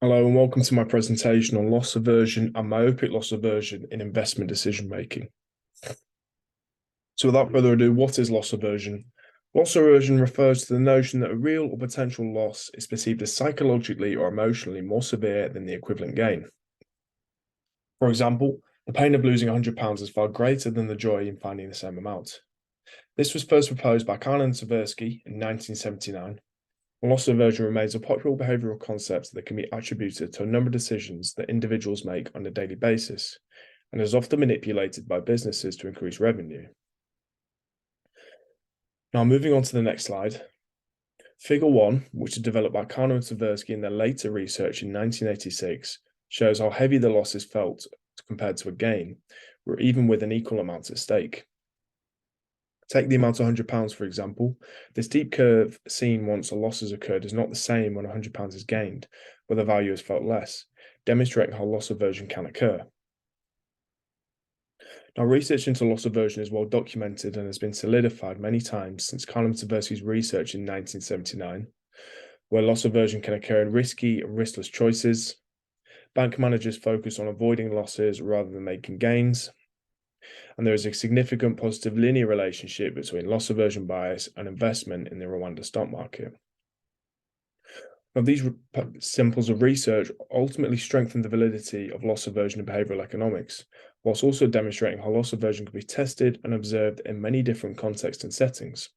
Hello and welcome to my presentation on loss aversion and myopic loss aversion in investment decision making. So without further ado, what is loss aversion? Loss aversion refers to the notion that a real or potential loss is perceived as psychologically or emotionally more severe than the equivalent gain. For example, the pain of losing £100 is far greater than the joy in finding the same amount. This was first proposed by Kahn and Tversky in 1979. Loss aversion remains a popular behavioral concept that can be attributed to a number of decisions that individuals make on a daily basis and is often manipulated by businesses to increase revenue. Now, moving on to the next slide. Figure 1, which was developed by Kahn and Tversky in their later research in 1986, shows how heavy the losses felt compared to a gain, or even with an equal amount at stake. Take the amount of £100, for example. The steep curve seen once a loss has occurred is not the same when £100 is gained, where the value is felt less, demonstrating how loss aversion can occur. Now, research into loss aversion is well documented and has been solidified many times since Kahn and Tversky's research in 1979, where loss aversion can occur in risky and riskless choices. Bank managers focus on avoiding losses rather than making gains. And there is a significant positive linear relationship between loss aversion bias and investment in the Rwanda stock market. Now, these samples of research ultimately strengthen the validity of loss aversion in behavioral economics, whilst also demonstrating how loss aversion can be tested and observed in many different contexts and settings.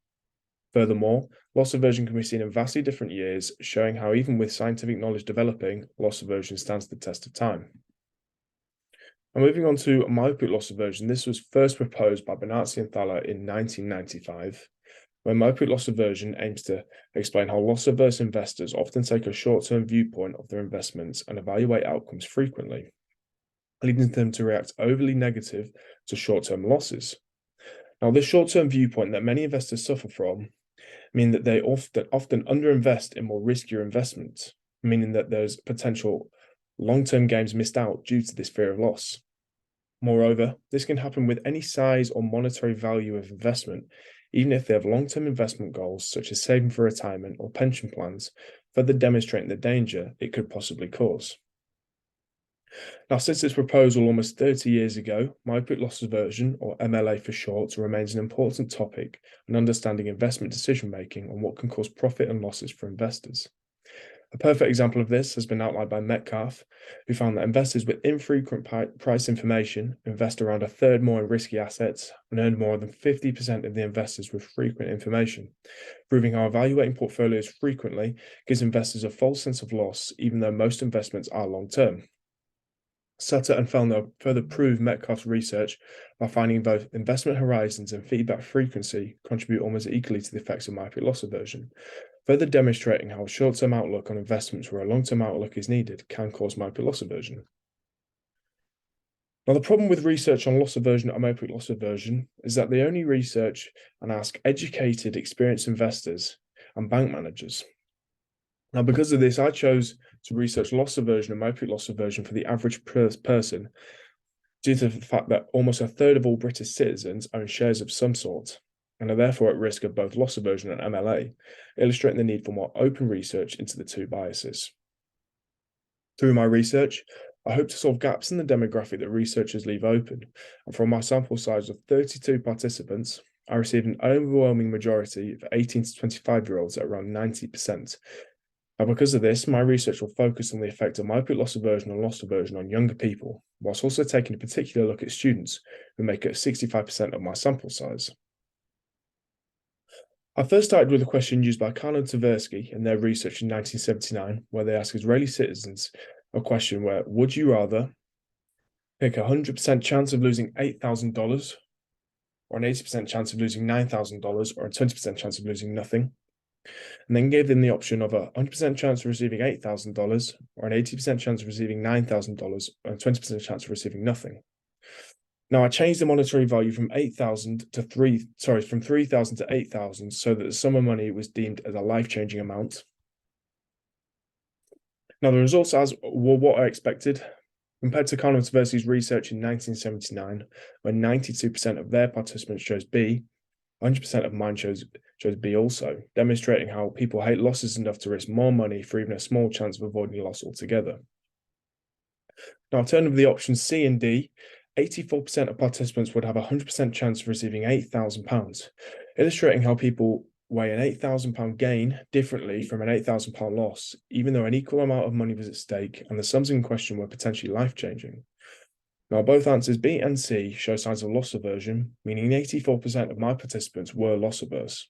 Furthermore, loss aversion can be seen in vastly different years, showing how even with scientific knowledge developing, loss aversion stands the test of time. And moving on to myopic loss aversion, this was first proposed by Benazzi and Thaler in 1995, where myopic loss aversion aims to explain how loss-averse investors often take a short-term viewpoint of their investments and evaluate outcomes frequently, leading them to react overly negative to short-term losses. Now, this short-term viewpoint that many investors suffer from mean that they often underinvest in more riskier investments, meaning that there's potential long-term gains missed out due to this fear of loss. Moreover, this can happen with any size or monetary value of investment, even if they have long-term investment goals such as saving for retirement or pension plans, further demonstrating the danger it could possibly cause. Now, since its proposal almost 30 years ago, myopic loss aversion, or MLA for short, remains an important topic in understanding investment decision-making and what can cause profit and losses for investors. A perfect example of this has been outlined by Metcalf, who found that investors with infrequent price information invest around a third more in risky assets and earn more than 50% of the investors with frequent information, proving how evaluating portfolios frequently gives investors a false sense of loss, even though most investments are long-term. Sutter and Fellner further proved Metcalf's research by finding both investment horizons and feedback frequency contribute almost equally to the effects of myopic loss aversion, further demonstrating how a short-term outlook on investments where a long-term outlook is needed can cause myopic loss aversion. Now, the problem with research on loss aversion and myopic loss aversion is that they only research and ask educated, experienced investors and bank managers. Now, because of this, I chose to research loss aversion and myopic loss aversion for the average person due to the fact that almost a third of all British citizens own shares of some sort and are therefore at risk of both loss aversion and MLA, illustrating the need for more open research into the two biases. Through my research, I hope to solve gaps in the demographic that researchers leave open, and from my sample size of 32 participants, I received an overwhelming majority of 18 to 25-year-olds at around 90%. Now, because of this, my research will focus on the effect of myopic loss aversion and loss aversion on younger people, whilst also taking a particular look at students, who make up 65% of my sample size. I first started with a question used by Kahn and Tversky in their research in 1979, where they asked Israeli citizens a question where, would you rather pick a 100% chance of losing $8,000, or an 80% chance of losing $9,000, or a 20% chance of losing nothing? And then gave them the option of a 100% chance of receiving $8,000, or an 80% chance of receiving $9,000, or a 20% chance of receiving nothing. Now, I changed the monetary value from 8,000 to from 3,000 to 8,000 so that the sum of money was deemed as a life-changing amount. Now, the results were what I expected. Compared to Kahn and Tversky's research in 1979, when 92% of their participants chose B, 100% of mine chose chose B also, demonstrating how people hate losses enough to risk more money for even a small chance of avoiding loss altogether. Now, alternatively, options C and D, 84% of participants would have a 100% chance of receiving £8,000, illustrating how people weigh an £8,000 gain differently from an £8,000 loss, even though an equal amount of money was at stake and the sums in question were potentially life-changing. Now, both answers B and C show signs of loss aversion, meaning 84% of my participants were loss averse.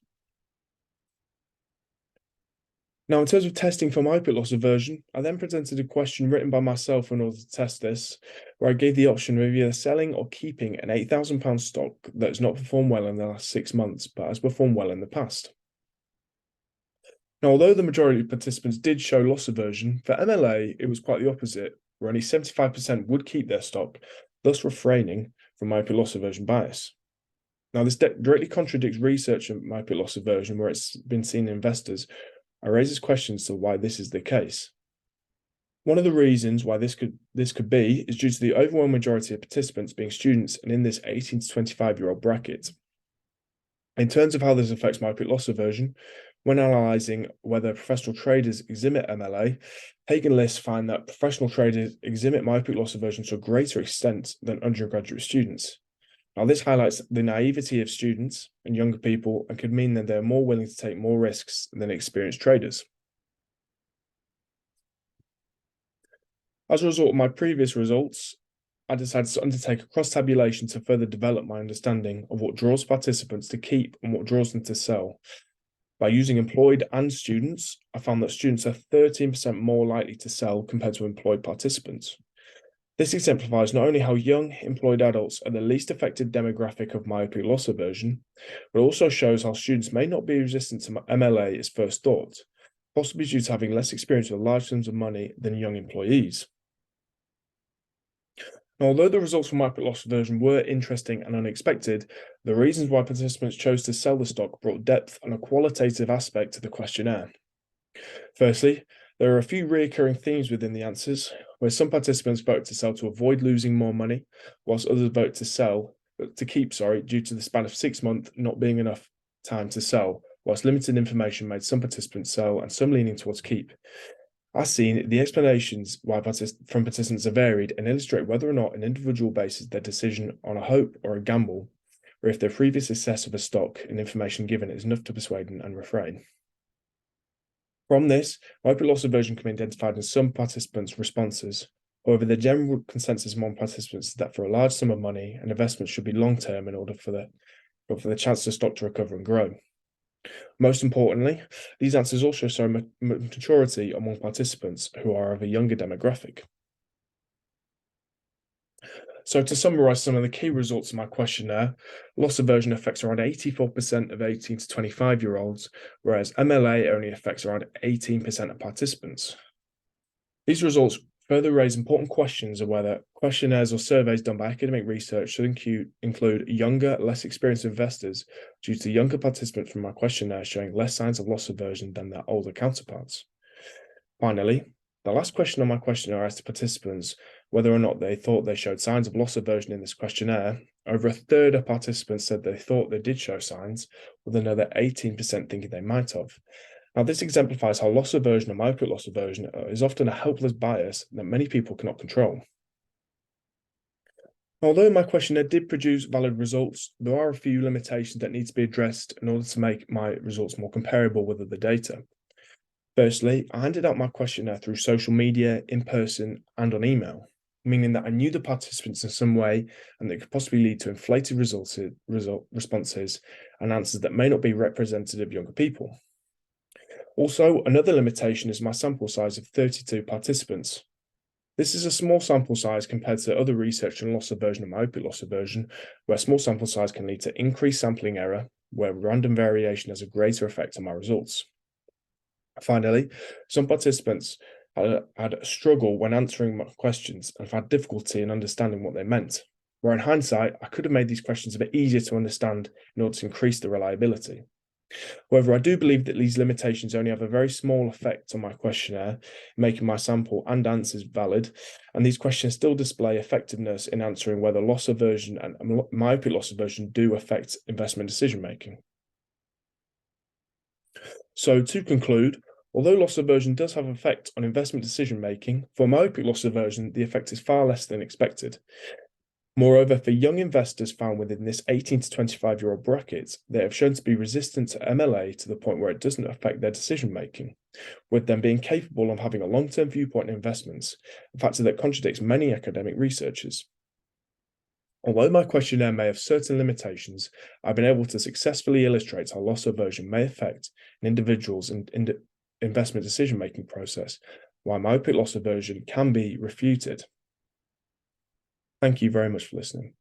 Now, in terms of testing for market loss aversion, I then presented a question written by myself in order to test this, where I gave the option of either selling or keeping an £8,000 stock that has not performed well in the last 6 months, but has performed well in the past. Now, although the majority of participants did show loss aversion, for MLA, it was quite the opposite, where only 75% would keep their stock, thus refraining from market loss aversion bias. Now, this directly contradicts research on market loss aversion, where it's been seen in investors. It raises questions to why this is the case. One of the reasons why this could be is due to the overwhelming majority of participants being students and in this 18 to 25-year-old bracket. In terms of how this affects market loss aversion, when analysing whether professional traders exhibit MLA, Hagen lists find that professional traders exhibit market loss aversion to a greater extent than undergraduate students. Now, this highlights the naivety of students and younger people and could mean that they're more willing to take more risks than experienced traders. As a result of my previous results, I decided to undertake a cross-tabulation to further develop my understanding of what draws participants to keep and what draws them to sell. By using employed and students, I found that students are 13% more likely to sell compared to employed participants. This exemplifies not only how young employed adults are the least affected demographic of myopia loss aversion, but also shows how students may not be resistant to MLA as first thought, possibly due to having less experience with large sums of money than young employees. Now, although the results from market loss aversion were interesting and unexpected, the reasons why participants chose to sell the stock brought depth and a qualitative aspect to the questionnaire. Firstly, there are a few recurring themes within the answers, where some participants vote to sell to avoid losing more money, whilst others vote to keep, due to the span of 6 months not being enough time to sell, whilst limited information made some participants sell and some leaning towards keep. As seen, the explanations from participants are varied and illustrate whether or not an individual bases their decision on a hope or a gamble, or if their previous assess of a stock and information given is enough to persuade and refrain. From this, market loss aversion can be identified in some participants' responses. However, the general consensus among participants is that for a large sum of money, an investment should be long-term in order for the chance of the stock to recover and grow. Most importantly, these answers also show maturity among participants who are of a younger demographic. So to summarize some of the key results of my questionnaire, loss aversion affects around 84% of 18 to 25-year-olds, whereas MLA only affects around 18% of participants. These results further raise important questions of whether questionnaires or surveys done by academic research should include younger, less experienced investors due to younger participants from my questionnaire showing less signs of loss aversion than their older counterparts. Finally, the last question on my questionnaire asked participants whether or not they thought they showed signs of loss aversion in this questionnaire. Over a third of participants said they thought they did show signs, with another 18% thinking they might have. Now, this exemplifies how loss aversion or market loss aversion is often a helpless bias that many people cannot control. Although my questionnaire did produce valid results, there are a few limitations that need to be addressed in order to make my results more comparable with other data. Firstly, I handed out my questionnaire through social media, in person, and on email, meaning that I knew the participants in some way and that could possibly lead to inflated responses and answers that may not be representative of younger people. Also, another limitation is my sample size of 32 participants. This is a small sample size compared to other research on loss aversion and myopia loss aversion, where small sample size can lead to increased sampling error, where random variation has a greater effect on my results. Finally, some participants had a struggle when answering my questions and have had difficulty in understanding what they meant, where in hindsight, I could have made these questions a bit easier to understand in order to increase the reliability. However, I do believe that these limitations only have a very small effect on my questionnaire, making my sample and answers valid, and these questions still display effectiveness in answering whether loss aversion and myopia loss aversion do affect investment decision-making. So to conclude, although loss aversion does have an effect on investment decision making, for myopic loss aversion, the effect is far less than expected. Moreover, for young investors found within this 18 to 25-year-old bracket, they have shown to be resistant to MLA to the point where it doesn't affect their decision making, with them being capable of having a long-term viewpoint in investments, a factor that contradicts many academic researchers. Although my questionnaire may have certain limitations, I've been able to successfully illustrate how loss aversion may affect an individual's investment decision-making process, why myopic loss aversion can be refuted. Thank you very much for listening.